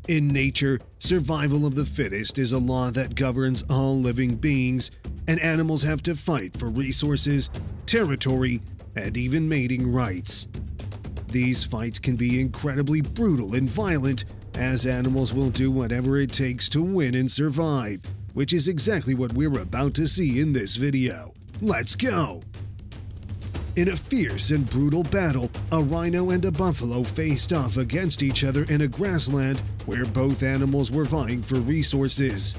In nature, survival of the fittest is a law that governs all living beings, and animals have to fight for resources, territory, and even mating rights. These fights can be incredibly brutal and violent, as animals will do whatever it takes to win and survive, which is exactly what we're about to see in this video. Let's go! In a fierce and brutal battle, a rhino and a buffalo faced off against each other in a grassland where both animals were vying for resources.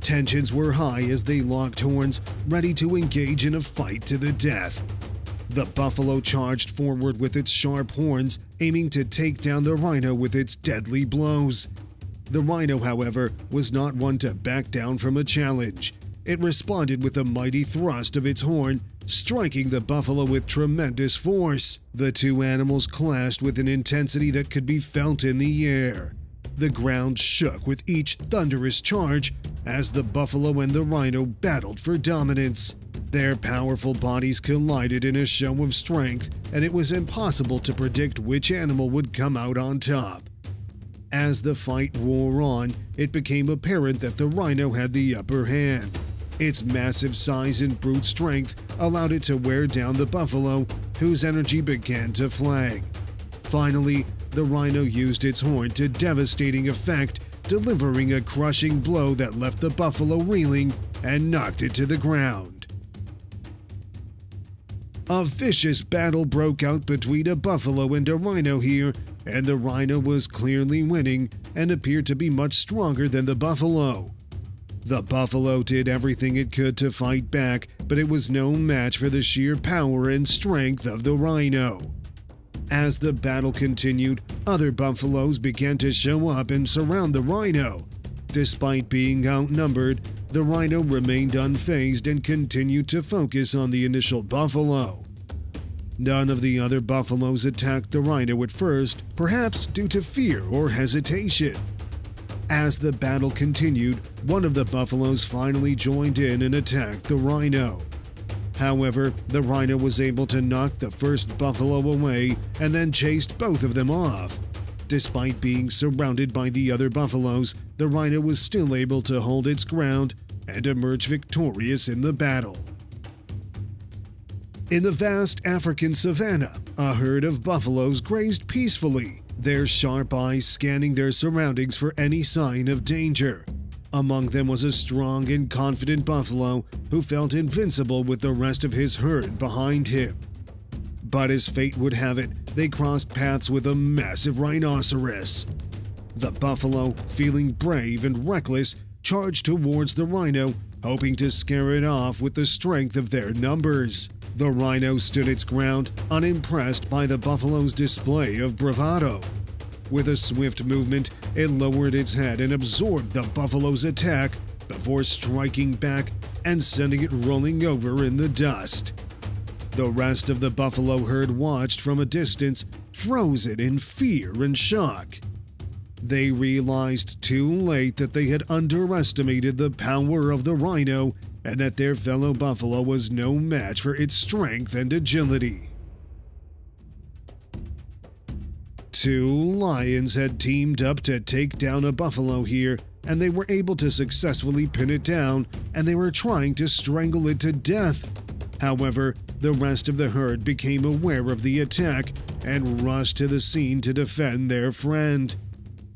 Tensions were high as they locked horns, ready to engage in a fight to the death. The buffalo charged forward with its sharp horns, aiming to take down the rhino with its deadly blows. The rhino, however, was not one to back down from a challenge. It responded with a mighty thrust of its horn, striking the buffalo with tremendous force. The two animals clashed with an intensity that could be felt in the air. The ground shook with each thunderous charge as the buffalo and the rhino battled for dominance. Their powerful bodies collided in a show of strength, and it was impossible to predict which animal would come out on top. As the fight wore on, it became apparent that the rhino had the upper hand. Its massive size and brute strength allowed it to wear down the buffalo, whose energy began to flag. Finally, the rhino used its horn to devastating effect, delivering a crushing blow that left the buffalo reeling and knocked it to the ground. A vicious battle broke out between a buffalo and a rhino here, and the rhino was clearly winning and appeared to be much stronger than the buffalo. The buffalo did everything it could to fight back, but it was no match for the sheer power and strength of the rhino. As the battle continued, other buffaloes began to show up and surround the rhino. Despite being outnumbered, the rhino remained unfazed and continued to focus on the initial buffalo. None of the other buffaloes attacked the rhino at first, perhaps due to fear or hesitation. As the battle continued, one of the buffaloes finally joined in and attacked the rhino. However, the rhino was able to knock the first buffalo away and then chased both of them off. Despite being surrounded by the other buffaloes, the rhino was still able to hold its ground and emerge victorious in the battle. In the vast African savanna, a herd of buffaloes grazed peacefully, their sharp eyes scanning their surroundings for any sign of danger. Among them was a strong and confident buffalo who felt invincible with the rest of his herd behind him. But as fate would have it, they crossed paths with a massive rhinoceros. The buffalo, feeling brave and reckless, charged towards the rhino, hoping to scare it off with the strength of their numbers. The rhino stood its ground, unimpressed by the buffalo's display of bravado. With a swift movement, it lowered its head and absorbed the buffalo's attack before striking back and sending it rolling over in the dust. The rest of the buffalo herd watched from a distance, frozen in fear and shock. They realized too late that they had underestimated the power of the rhino and that their fellow buffalo was no match for its strength and agility. Two lions had teamed up to take down a buffalo here, and they were able to successfully pin it down, and they were trying to strangle it to death. However, the rest of the herd became aware of the attack and rushed to the scene to defend their friend.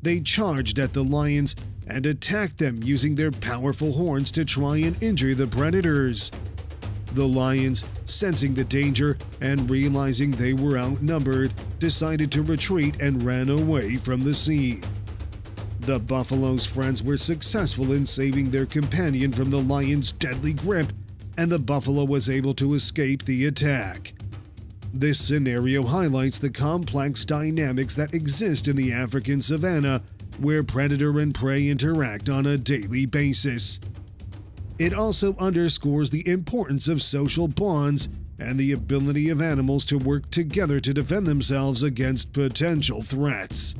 They charged at the lions and attacked them using their powerful horns to try and injure the predators. The lions, sensing the danger and realizing they were outnumbered, decided to retreat and ran away from the scene. The buffalo's friends were successful in saving their companion from the lion's deadly grip, and the buffalo was able to escape the attack. This scenario highlights the complex dynamics that exist in the African savanna, where predator and prey interact on a daily basis. It also underscores the importance of social bonds and the ability of animals to work together to defend themselves against potential threats.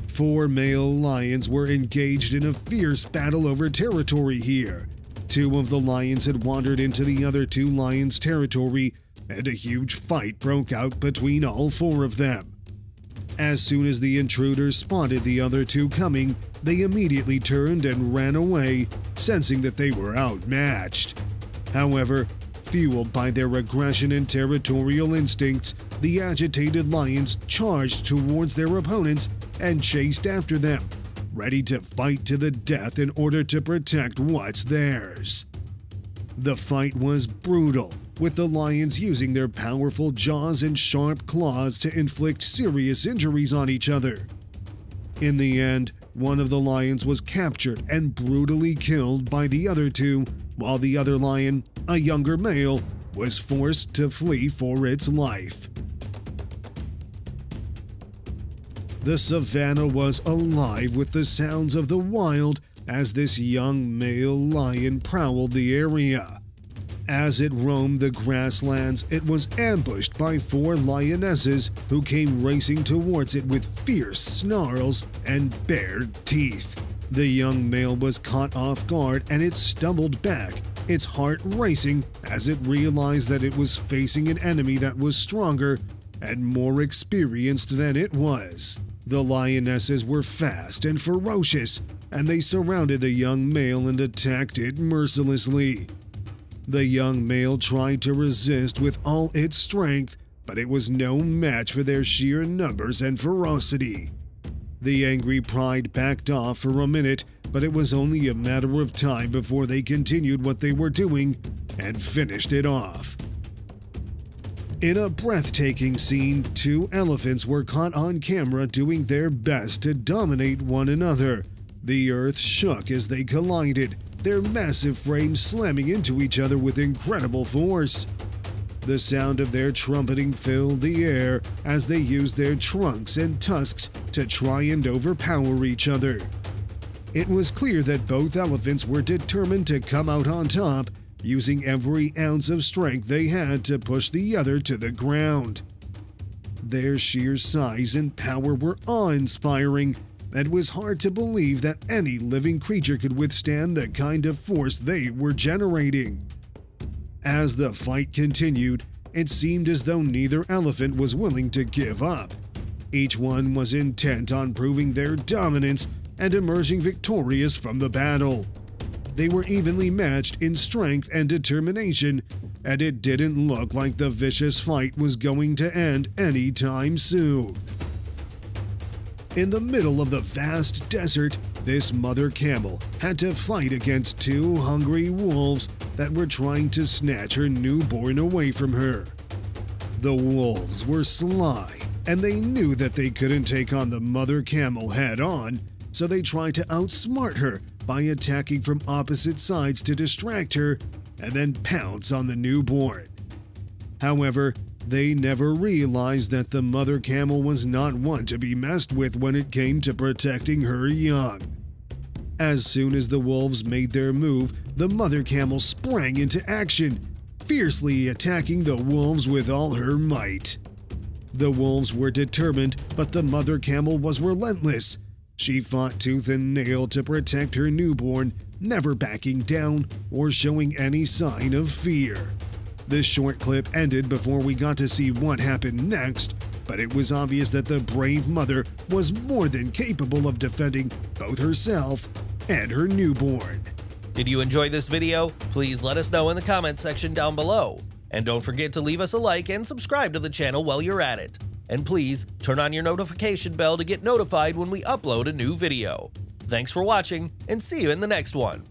4 male lions were engaged in a fierce battle over territory here. 2 of the lions had wandered into the other 2 lions' territory, and a huge fight broke out between all 4 of them. As soon as the intruders spotted the other two coming, they immediately turned and ran away, sensing that they were outmatched. However, fueled by their aggression and territorial instincts, the agitated lions charged towards their opponents and chased after them, ready to fight to the death in order to protect what's theirs. The fight was brutal, with the lions using their powerful jaws and sharp claws to inflict serious injuries on each other. In the end, one of the lions was captured and brutally killed by the other two, while the other lion, a younger male, was forced to flee for its life. The savannah was alive with the sounds of the wild as this young male lion prowled the area. As it roamed the grasslands, it was ambushed by 4 lionesses who came racing towards it with fierce snarls and bared teeth. The young male was caught off guard and it stumbled back, its heart racing as it realized that it was facing an enemy that was stronger and more experienced than it was. The lionesses were fast and ferocious, and they surrounded the young male and attacked it mercilessly. The young male tried to resist with all its strength, but it was no match for their sheer numbers and ferocity. The angry pride backed off for a minute, but it was only a matter of time before they continued what they were doing and finished it off. In a breathtaking scene, 2 elephants were caught on camera doing their best to dominate one another. The earth shook as they collided, their massive frames slamming into each other with incredible force. The sound of their trumpeting filled the air as they used their trunks and tusks to try and overpower each other. It was clear that both elephants were determined to come out on top, using every ounce of strength they had to push the other to the ground. Their sheer size and power were awe-inspiring. It was hard to believe that any living creature could withstand the kind of force they were generating. As the fight continued, it seemed as though neither elephant was willing to give up. Each one was intent on proving their dominance and emerging victorious from the battle. They were evenly matched in strength and determination, and it didn't look like the vicious fight was going to end anytime soon. In the middle of the vast desert, this mother camel had to fight against 2 hungry wolves that were trying to snatch her newborn away from her. The wolves were sly, and they knew that they couldn't take on the mother camel head-on, so they tried to outsmart her by attacking from opposite sides to distract her and then pounce on the newborn. However, they never realized that the mother camel was not one to be messed with when it came to protecting her young. As soon as the wolves made their move, the mother camel sprang into action, fiercely attacking the wolves with all her might. The wolves were determined, but the mother camel was relentless. She fought tooth and nail to protect her newborn, never backing down or showing any sign of fear. This short clip ended before we got to see what happened next, but it was obvious that the brave mother was more than capable of defending both herself and her newborn. Did you enjoy this video? Please let us know in the comments section down below. And don't forget to leave us a like and subscribe to the channel while you're at it. And please turn on your notification bell to get notified when we upload a new video. Thanks for watching, and see you in the next one.